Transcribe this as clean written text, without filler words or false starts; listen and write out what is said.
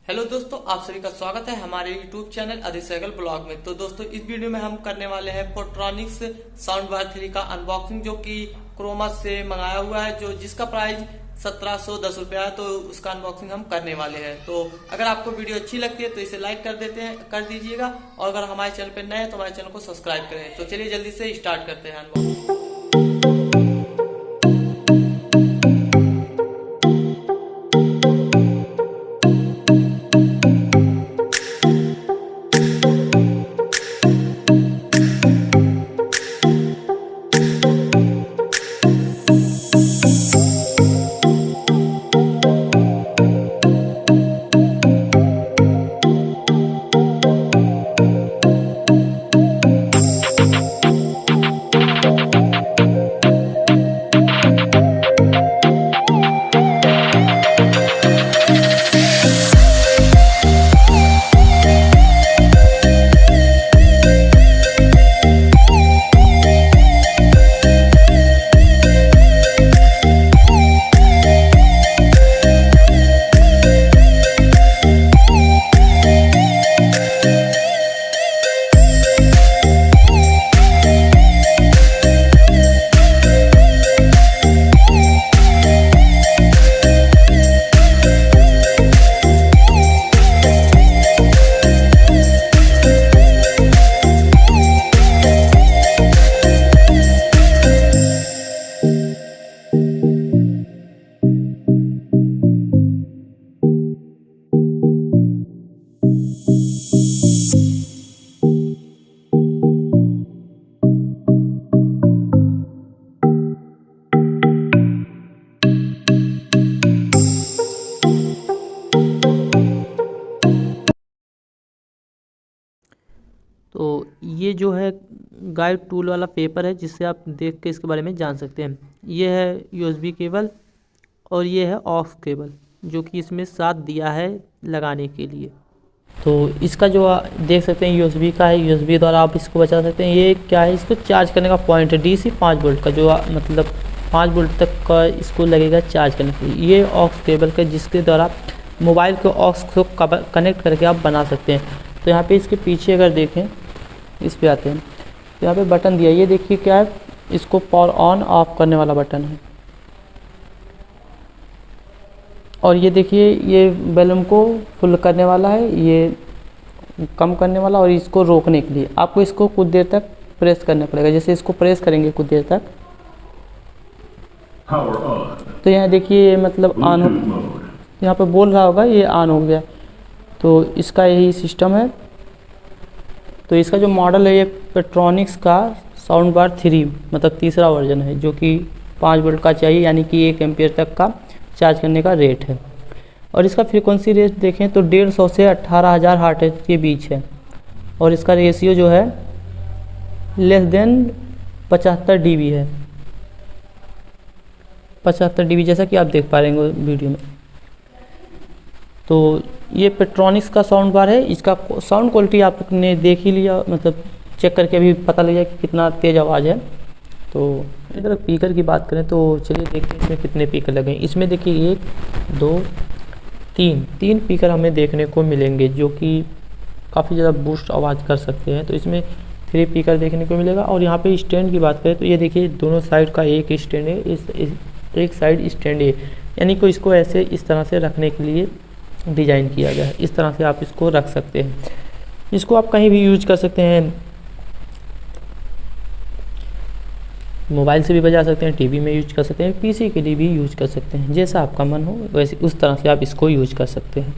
Hello दोस्तों, आप सभी का स्वागत है हमारे YouTube चैनल अधिसैगल ब्लॉग में। तो दोस्तों, इस वीडियो में हम करने वाले हैं पोर्ट्रॉनिक्स साउंड बार 3 का अनबॉक्सिंग, जो कि क्रोमा से मंगाया हुआ है, जो जिसका प्राइस 1710 रुपया है। तो उसका अनबॉक्सिंग हम करने वाले हैं। तो अगर आपको वीडियो अच्छी लगती है तो इसे लाइक कर दीजिएगा, और अगर हमारे चैनल पर नए हैं तो हमारे चैनल को सब्सक्राइब करें। तो चलिए जल्दी से स्टार्ट करते हैं अनबॉक्सिंग। तो ये जो है गाइड टूल वाला पेपर है, जिससे आप देख के इसके बारे में जान सकते हैं। ये है यूएसबी केबल और ये है ऑक्स केबल, जो कि इसमें साथ दिया है लगाने के लिए। तो इसका जो देख सकते हैं यूएसबी का है, यूएसबी द्वारा आप इसको बचा सकते हैं। ये क्या है, इसको चार्ज करने का पॉइंट है, डीसी 5 वोल्ट का, जो मतलब 5 वोल्ट तक का इसको लगेगा चार्ज करने के लिए। ये ऑक्स केबल का, जिसके द्वारा मोबाइल के ऑक्स को कनेक्ट करके आप बना सकते हैं। तो यहाँ पे इसके पीछे अगर देखें, इस पे आते हैं तो यहाँ पे बटन दिया है। ये देखिए क्या है, इसको पावर ऑन ऑफ करने वाला बटन है। और ये देखिए, ये बैलून को फुल करने वाला है, ये कम करने वाला, और इसको रोकने के लिए आपको इसको कुछ देर तक प्रेस करना पड़ेगा। जैसे इसको प्रेस करेंगे कुछ देर तक, तो यहाँ देखिए मतलब ऑन हो, यहाँ पे बोल रहा होगा ये ऑन हो गया। तो इसका यही सिस्टम है। तो इसका जो मॉडल है, ये पेट्रॉनिक्स का साउंड बार 3 मतलब तीसरा वर्जन है, जो कि 5 वोल्ट का चाहिए, यानी कि 1 एम्पियर तक का चार्ज करने का रेट है। और इसका फ्रीक्वेंसी रेट देखें तो 150 से 18,000 हर्ट्ज के बीच है। और इसका रेशियो जो है लेस देन 75 dB है, 75 dB, जैसा कि आप देख पा रहे हैं वीडियो में। तो ये पेट्रॉनिक्स का साउंड बार है। इसका साउंड क्वालिटी आपने देख ही लिया, मतलब चेक करके अभी पता लग जाए कि कितना तेज़ आवाज़ है। तो अगर स्पीकर की बात करें तो चलिए देखते हैं इसमें कितने स्पीकर लगे। इसमें देखिए 1 2 3 स्पीकर हमें देखने को मिलेंगे, जो कि काफ़ी ज़्यादा बूस्ट आवाज़ कर सकते हैं। तो इसमें 3 स्पीकर देखने को मिलेगा। और यहाँ पे स्टैंड की बात करें तो ये देखिए दोनों साइड का एक स्टैंड है, एक साइड स्टैंड है, यानी कि इसको ऐसे इस तरह से रखने के लिए डिज़ाइन किया गया है। इस तरह से आप इसको रख सकते हैं। इसको आप कहीं भी यूज कर सकते हैं, मोबाइल से भी बजा सकते हैं, टीवी में यूज कर सकते हैं, पीसी के लिए भी यूज कर सकते हैं। जैसा आपका मन हो वैसे उस तरह से आप इसको यूज कर सकते हैं।